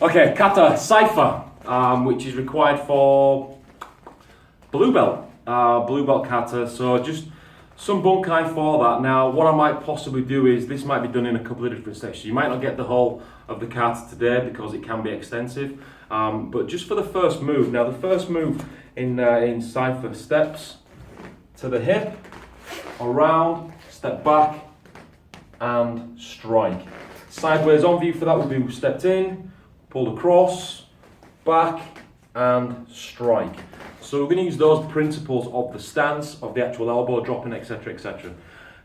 Okay, kata Saifa, which is required for blue belt kata. So just some bunkai for that. Now, what I might possibly do is, this might be done in a couple of different sections. You might not get the whole of the kata today because it can be extensive. But just for the first move. Now, the first move in Saifa, steps to the hip, around, step back, and strike. Sideways on view for that would be stepped in, pulled across, back, and strike. So we're going to use those principles of the stance, of the actual elbow dropping, etc, etc.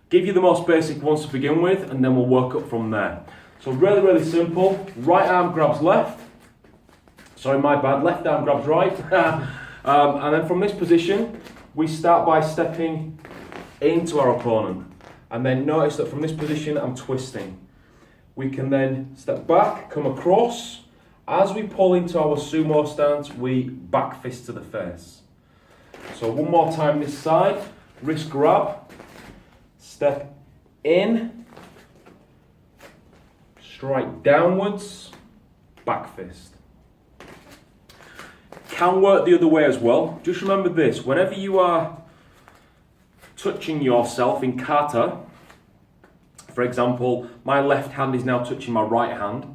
Give you the most basic ones to begin with, and then we'll work up from there. So really simple. Right arm grabs left. Sorry, my bad. Left arm grabs right. And then from this position, we start by stepping into our opponent. And then notice that from this position, I'm twisting. We can then step back, come across. As we pull into our sumo stance, we back fist to the face. So one more time this side, wrist grab, step in, strike downwards, back fist. Can work the other way as well. Just remember this, whenever you are touching yourself in kata, for example, my left hand is now touching my right hand,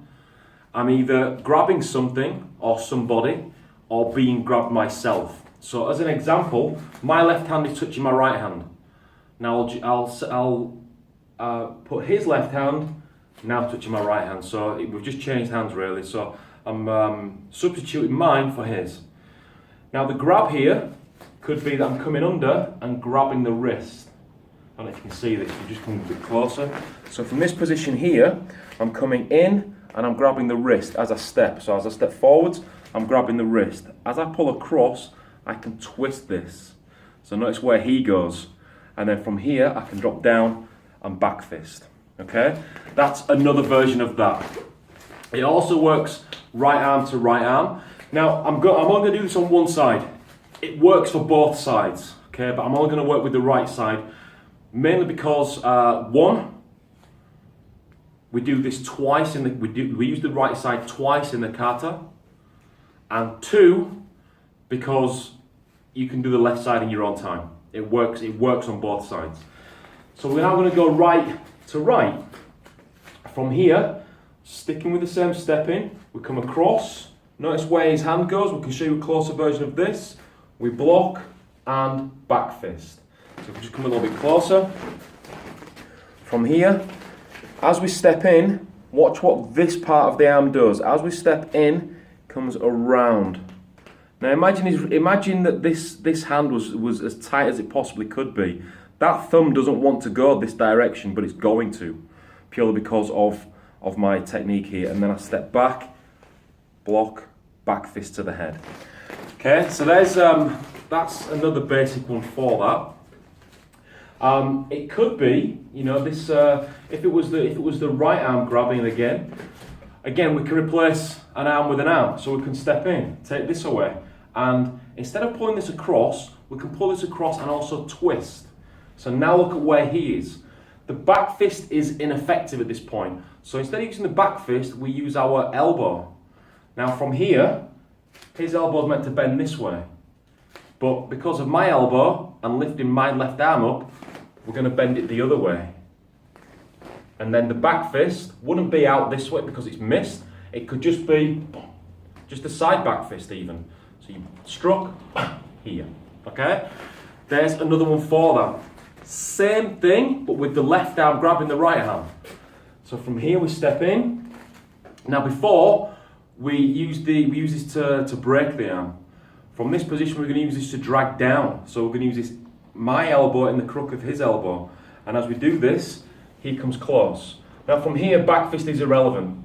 I'm either grabbing something or somebody or being grabbed myself. So as an example, my left hand is touching my right hand. Now I'll put his left hand now touching my right hand. So we've just changed hands really. So I'm substituting mine for his. Now the grab here could be that I'm coming under and grabbing the wrist. I don't know if you can see this, you just come a bit closer. So from this position here, I'm coming in and I'm grabbing the wrist as I step. So as I step forwards, I'm grabbing the wrist. As I pull across, I can twist this. So notice where he goes. And then from here, I can drop down and back fist. Okay? That's another version of that. It also works right arm to right arm. Now, I'm only going to do this on one side. It works for both sides. Okay? But I'm only going to work with the right side. Mainly because, one, we do this twice we use the right side twice in the kata, and two, because you can do the left side in your own time. It works on both sides. So we're now going to go right to right. From here, sticking with the same stepping, we come across. Notice where his hand goes. We can show you a closer version of this. We block and back fist. So if we just come a little bit closer. From here, as we step in, watch what this part of the arm does. As we step in, comes around. Now imagine that this hand was as tight as it possibly could be. That thumb doesn't want to go this direction, but it's going to, purely because of my technique here. And then I step back, block, back fist to the head. Okay, so that's another basic one for that. It could be, you know, this if it was the right arm grabbing again we can replace an arm with an arm. So we can step in, take this away, and instead of pulling this across, we can pull this across and also twist. So now look at where he is. The back fist is ineffective at this point. So instead of using the back fist, we use our elbow. Now from here, his elbow is meant to bend this way. But because of my elbow and lifting my left arm up, we're going to bend it the other way. And then the back fist wouldn't be out this way because it's missed. It could just be just a side back fist even. So you struck here. Okay? There's another one for that. Same thing, but with the left arm grabbing the right arm. So from here we step in. Now before, we use this to break the arm. From this position, we're going to use this to drag down. So we're going to use this, my elbow in the crook of his elbow. And as we do this, he comes close. Now from here, back fist is irrelevant.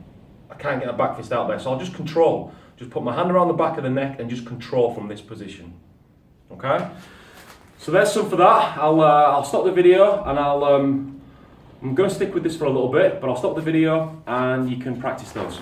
I can't get a back fist out there. So I'll just control. Just put my hand around the back of the neck and just control from this position. Okay? So there's some for that. I'll stop the video and I'm going to stick with this for a little bit, but I'll stop the video and you can practice those.